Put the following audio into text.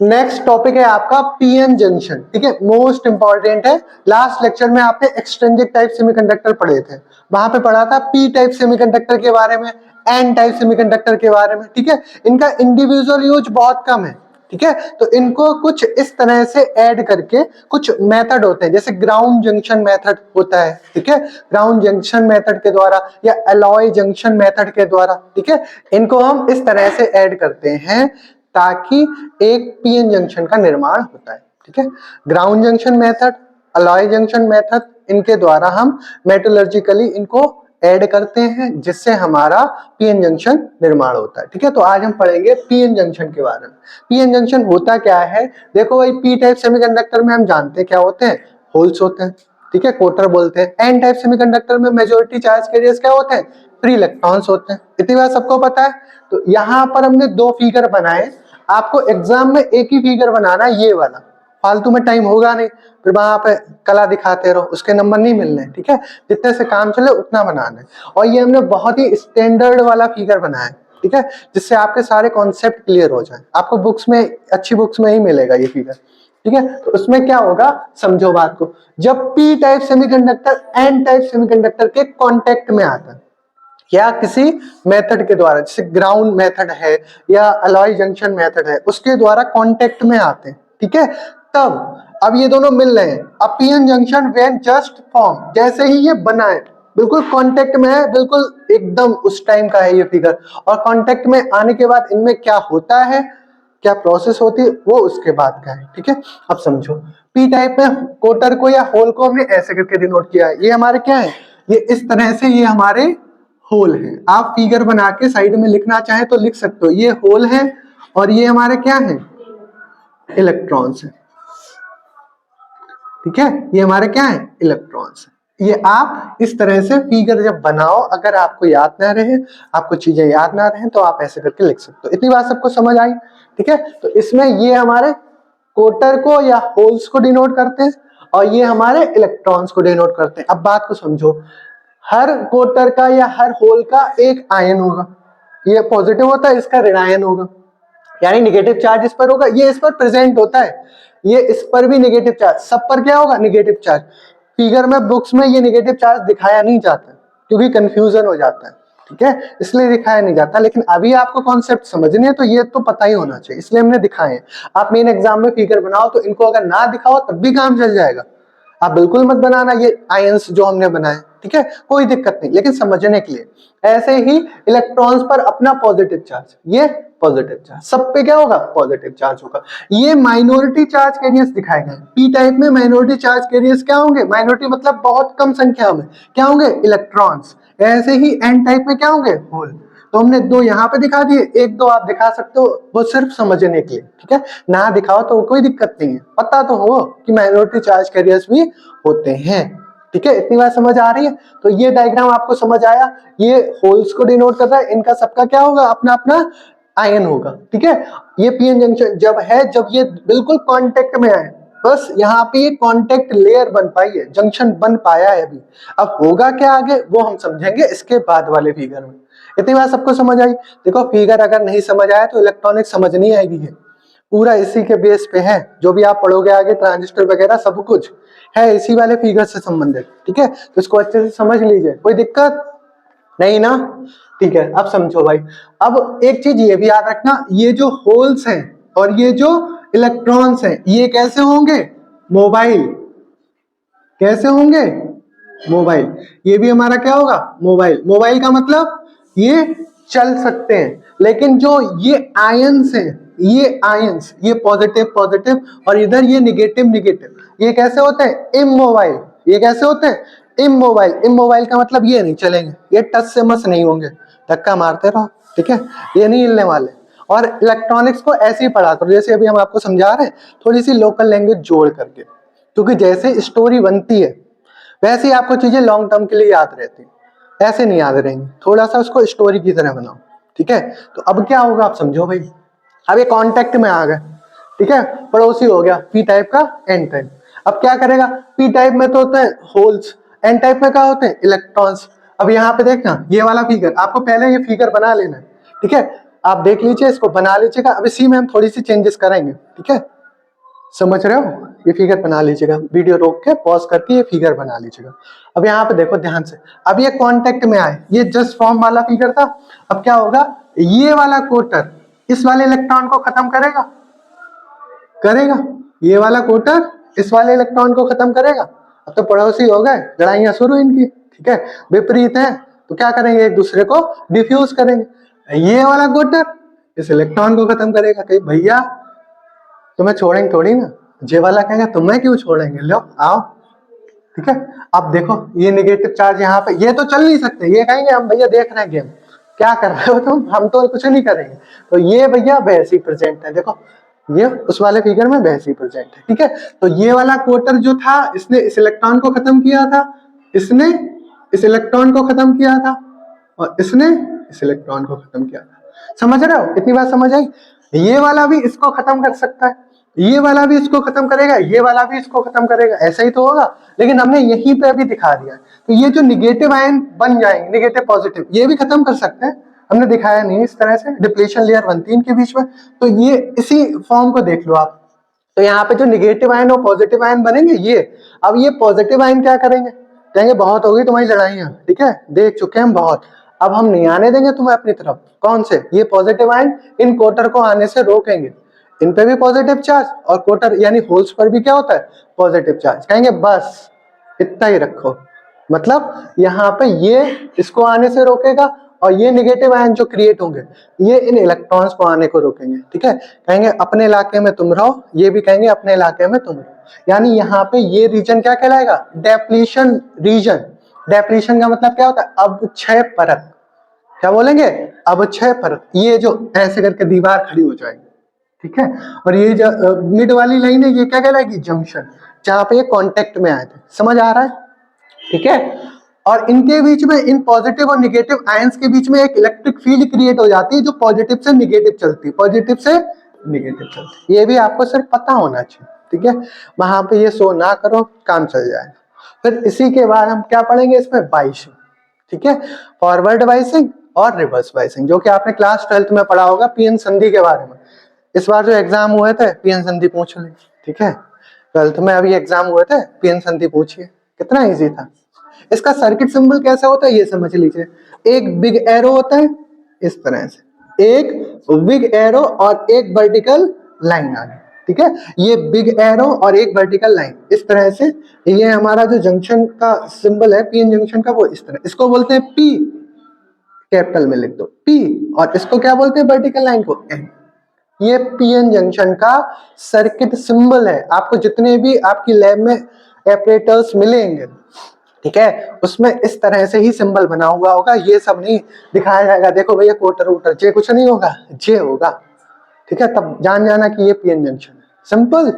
Next topic है आपका PN junction. ठीक है, मोस्ट इंपॉर्टेंट है। लास्ट लेक्चर में आपने एक्सट्रिंसिक टाइप सेमीकंडक्टर पढ़े थे, वहां पे पढ़ा था पी टाइप सेमीकंडक्टर के बारे में, एन टाइप सेमीकंडक्टर के बारे में। ठीक है, इनका इंडिविजुअल यूज बहुत कम है। ठीक है, तो इनको कुछ इस तरह से ऐड करके कुछ मेथड होते हैं, जैसे ग्राउंड जंक्शन मेथड होता है। ठीक है, ग्राउंड जंक्शन मेथड के द्वारा या अलॉय जंक्शन मेथड के द्वारा, ठीक है, इनको हम इस तरह से ऐड करते हैं ताकि एक पीएन जंक्शन का निर्माण होता है। ठीक है, ground junction method, alloy junction method, इनके द्वारा हम मेटलर्जिकली इनको ऐड करते हैं जिससे हमारा पीएन जंक्शन निर्माण होता है। ठीक है, तो आज हम पढ़ेंगे पीएन जंक्शन के बारे में। पीएन जंक्शन होता क्या है? देखो भाई, पी टाइप सेमीकंडक्टर में हम जानते हैं क्या होते हैं, होल्स होते हैं। ठीक है, कोटर बोलते हैं। एन टाइप सेमीकंडक्टर में मेजॉरिटी चार्ज कैरियर्स क्या होते हैं, फ्री इलेक्ट्रॉन्स होते हैं। इतनी बात सबको पता है। तो यहाँ पर हमने दो फिगर बनाए, आपको एग्जाम में एक ही फिगर बनाना है, ये वाला, फालतू में टाइम होगा नहीं, फिर वहां पे कला दिखाते रहो, उसके नंबर नहीं मिलने। ठीक है, जितने से काम चले उतना बनाना है। और ये हमने बहुत ही स्टैंडर्ड वाला फिगर बनाया है। ठीक है, जिससे आपके सारे कॉन्सेप्ट क्लियर हो जाए। आपको बुक्स में, अच्छी बुक्स में ही मिलेगा ये फिगर। ठीक है, तो उसमें क्या होगा, समझो बात को। जब P type semiconductor N type semiconductor के कांटेक्ट में आता है या किसी मेथड के द्वारा, जैसे ग्राउंड मेथड है या अलॉय जंक्शन मेथड है, उसके द्वारा कांटेक्ट में आते हैं। ठीक है, तब अब ये दोनों मिल रहे हैं। अब PN junction when just form, जैसे ही ये बना है, बिल्कुल कांटेक्ट में है, बिल्कुल एकदम उस टाइम का है ये फिगर। और कांटेक्ट में आने के बाद इनमें क्या होता है, क्या प्रोसेस होती है, वो उसके बाद का है। ठीक है, अब समझो। पी टाइप में कोटर को या होल को हमने ऐसे करके डिनोट किया है। ये हमारे क्या है, ये इस तरह से, ये हमारे होल है। आप फिगर बना के साइड में लिखना चाहे तो लिख सकते हो, ये होल है और ये हमारे क्या है, इलेक्ट्रॉन्स है। ठीक है, ये हमारे क्या है, इलेक्ट्रॉन्स है। ये आप इस तरह से फिगर जब बनाओ, अगर आपको याद ना रहे, आपको चीजें याद ना रहे, तो आप ऐसे करके लिख सकते हो। इतनी बात सबको समझ आई? ठीक है, तो इसमें ये हमारे कोटर को या होल्स को डिनोट करते हैं और ये हमारे इलेक्ट्रॉन्स को डिनोट करते हैं। अब बात को समझो, हर कोटर का या हर होल का एक आयन होगा, ये पॉजिटिव होता है, इसका ऋण आयन होगा, यानी नेगेटिव चार्ज इस पर होगा, ये इस पर प्रेजेंट होता है, ये इस पर भी नेगेटिव चार्ज, सब पर क्या होगा, नेगेटिव चार्ज। फिगर में, बुक्स में ये नेगेटिव चार्ज दिखाया नहीं जाता क्योंकि कंफ्यूजन हो जाता है। ठीक है, इसलिए दिखाया नहीं जाता, लेकिन अभी आपको कॉन्सेप्ट समझने हैं तो ये तो पता ही होना चाहिए, इसलिए हमने दिखाए हैं। आप मेन एग्जाम में फिगर बनाओ तो इनको अगर ना दिखाओ तब भी काम चल जाएगा। आप बिल्कुल मत बनाना ये आयंस जो हमने बनाए। ठीक है, कोई दिक्कत नहीं, लेकिन समझने के लिए। ऐसे ही इलेक्ट्रॉन्स पर अपना पॉजिटिव चार्ज, ये पॉजिटिव चार्ज, सब पे क्या होगा, पॉजिटिव चार्ज होगा। ये माइनॉरिटी चार्ज कैरियर्स दिखाए गए। पी टाइप में माइनॉरिटी चार्ज कैरियर्स क्या होंगे, माइनॉरिटी मतलब बहुत कम संख्या में, क्या होंगे, इलेक्ट्रॉन्स। ऐसे ही एन टाइप में क्या होंगे, होल। तो हमने दो यहाँ पे दिखा दिए, एक दो आप दिखा सकते हो, वो सिर्फ समझने के लिए। ठीक है, ना दिखाओ तो कोई दिक्कत नहीं है, पता तो हो कि माइनॉरिटी चार्ज कैरियर्स भी होते हैं। ठीक है, इतनी बात समझ आ रही है? तो ये डायग्राम आपको समझ आया, ये होल्स को डिनोट कर रहा है, इनका सबका क्या होगा, अपना अपना आयन होगा। ठीक है, ये पीएन जंक्शन जब है, जब ये बिल्कुल कांटेक्ट में आए, बस यहाँ पे ये कांटेक्ट लेयर बन पाई है, जंक्शन बन पाया है अभी। अब होगा क्या आगे, वो हम समझेंगे इसके बाद वाले फिगर में। इतनी बात सबको समझ आई? देखो, फिगर अगर नहीं समझ आया तो इलेक्ट्रॉनिक समझ नहीं आएगी, है पूरा इसी के बेस पे है। जो भी आप पढ़ोगे आगे, ट्रांजिस्टर वगैरह सब कुछ है इसी वाले फिगर से संबंधित। ठीक है, तो इसको अच्छे से समझ लीजिए, कोई दिक्कत नहीं ना? ठीक है, अब समझो भाई। अब एक चीज ये भी याद रखना, ये जो होल्स हैं और ये जो इलेक्ट्रॉन्स हैं, ये कैसे होंगे, मोबाइल। कैसे होंगे, मोबाइल। ये भी हमारा क्या होगा, मोबाइल। मोबाइल का मतलब ये चल सकते हैं, लेकिन जो ये आयंस हैं, ये आयंस, ये पॉजिटिव पॉजिटिव और इधर ये निगेटिव निगेटिव, ये कैसे होते हैं, इमोबाइल। ये कैसे होते हैं, इमोबाइल। इमोबाइल का मतलब ये नहीं चलेंगे, ये टच से मस नहीं होंगे, धक्का मारते रहो। ठीक है, ये नहीं हिलने वाले। और इलेक्ट्रॉनिक्स को ऐसे ही पढ़ा करो जैसे अभी हम आपको समझा रहे हैं, थोड़ी सी लोकल लैंग्वेज जोड़ करके, क्योंकि जैसे स्टोरी बनती है वैसे ही आपको चीजें लॉन्ग टर्म के लिए याद रहती है, ऐसे नहीं याद रहेंगी, थोड़ा सा उसको स्टोरी की तरह बनाओ। ठीक है, तो अब क्या होगा, आप समझो भाई। अब ये कांटेक्ट में आ गए, ठीक है, पड़ोसी हो गया पी टाइप का एन टाइप। अब क्या करेगा, पी टाइप में तो होते हैं होल्स, एन टाइप में क्या होते हैं, इलेक्ट्रॉन्स। अब यहाँ पे देखना, ये वाला फिगर आपको पहले ये फिगर बना लेना है। ठीक है, आप देख लीजिए, इसको बना लीजिएगा। अब इसी में हम थोड़ी सी चेंजेस करेंगे, ठीक है, समझ रहे हो। ये फिगर बना लीजिएगा, वीडियो रोक के पॉज करके ये फिगर बना लीजिएगा। अब यहाँ पे देखो ध्यान से, अब ये कांटेक्ट में आए, ये जस्ट फॉर्म वाला फिगर था। अब क्या होगा, ये वाला कोटर इस वाले इलेक्ट्रॉन को खत्म करेगा, करेगा, ये वाला कोटर इस वाले इलेक्ट्रॉन को खत्म करेगा। अब तो पड़ोसी हो गए, लड़ाइयां शुरू इनकी, ठीक है, विपरीत है, तो क्या करेंगे, एक दूसरे को डिफ्यूज करेंगे। ये वाला कोटर इस इलेक्ट्रॉन को खत्म करेगा, कहीं भैया तुम्हें छोड़ेंगे थोड़ी ना, जे वाला कहेंगे तुम्हें क्यों छोड़ेंगे, लो आओ, ठीक है। अब देखो ये नेगेटिव चार्ज यहाँ पे, ये तो चल नहीं सकते, ये कहेंगे हम भैया देख रहे हैं गेम, क्या कर रहे हो तुम, हम तो कुछ नहीं करेंगे। तो ये भैया वैसे ही प्रेजेंट है, देखो ये उस वाले फिगर में वैसे ही प्रेजेंट है, ठीक है। तो ये वाला कोटर जो था, इसने इस इलेक्ट्रॉन को खत्म किया था, इसने इस इलेक्ट्रॉन को खत्म किया था, और इसने इस इलेक्ट्रॉन को खत्म किया था। समझ रहे हो, इतनी बात समझ आई। ये वाला भी इसको खत्म कर सकता है, ये वाला भी इसको खत्म करेगा, ये वाला भी इसको खत्म करेगा, ऐसा ही तो होगा। लेकिन हमने यहीं पे अभी दिखा दिया, तो ये जो निगेटिव आयन बन जाएंगे, निगेटिव पॉजिटिव, ये भी खत्म कर सकते हैं, हमने दिखाया नहीं इस तरह से, डिप्लीशन लेयर बनती है इनके बीच में। तो ये इसी फॉर्म को देख लो आप, तो यहाँ पे जो निगेटिव आयन और पॉजिटिव आयन बनेंगे ये। अब ये पॉजिटिव आयन क्या करेंगे, कहेंगे बहुत होगी तुम्हारी लड़ाइयां, ठीक है, देख चुके हैं हम बहुत, अब हम नहीं आने देंगे तुम्हें अपनी तरफ। कौन से, ये पॉजिटिव आयन इन कोटर को आने से रोकेंगे, इन पे भी पॉजिटिव चार्ज, और कोटर यानी होल्स पर भी क्या होता है, पॉजिटिव चार्ज। कहेंगे बस इतना ही रखो, मतलब यहाँ पे ये इसको आने से रोकेगा, और ये नेगेटिव आयन जो क्रिएट होंगे ये इन इलेक्ट्रॉन्स को आने को रोकेंगे, ठीक है। कहेंगे अपने इलाके में तुम रहो, ये भी कहेंगे अपने इलाके में तुम रहो, यानी यहाँ पे ये रीजन क्या कहलाएगा, डेप्लीशन रीजन। डेप्लीशन का मतलब क्या होता है, अवक्षय परत, क्या बोलेंगे, अवक्षय परत। ये जो ऐसे करके दीवार खड़ी हो जाएगी, ठीक है, और ये जो मिड वाली लाइन है ये क्या कहलाएगी, जंक्शन, जहां पे ये कांटेक्ट में आए थे। समझ आ रहा है, ठीक है। और इनके बीच में, इन पॉजिटिव और निगेटिव आयंस के बीच में एक इलेक्ट्रिक फील्ड क्रिएट हो जाती है, जो पॉजिटिव से निगेटिव चलती है, पॉजिटिव से निगेटिव चलती है। ये भी आपको सिर्फ पता होना चाहिए, ठीक है, वहां पे ये शो ना करो, काम चल जाएगा। फिर इसी के बाद हम क्या पढ़ेंगे इसमें, बाइसिंग, ठीक है, फॉरवर्ड बाइसिंग और रिवर्स बाइसिंग, जो कि आपने क्लास 12th में पढ़ा होगा पीएन संधि के बारे में। इस बार जो एग्जाम हुए थे पीएन संधि पूछ ले, ठीक है, 12th में अभी एग्जाम हुए थे, पीएन संधि पूछिए, कितना इजी था। इसका सर्किट सिंबल कैसा होता है ये समझ लीजिए, एक बिग एरो होता है इस तरह से, एक बिग एरो और एक वर्टिकल लाइन आगे, ठीक है, ये बिग एरो और एक वर्टिकल लाइन इस तरह से। ये हमारा जो जंक्शन का सिंबल है पीएन जंक्शन का, वो इस तरह, इसको बोलते हैं पी, कैपिटल में लिख दो पी, और इसको क्या बोलते हैं वर्टिकल लाइन को, एन। ये पीएन जंक्शन का सर्किट सिंबल है। आपको जितने भी आपकी लैब में ऑपरेटर्स मिलेंगे, ठीक है, उसमें इस तरह से ही सिंबल बना हुआ होगा, ये सब नहीं दिखाया जाएगा, देखो भैया कोटर वोटर जे कुछ नहीं होगा, जे होगा, ठीक है, तब जान जाना कि ये पीएन जंक्शन है, सिंपल।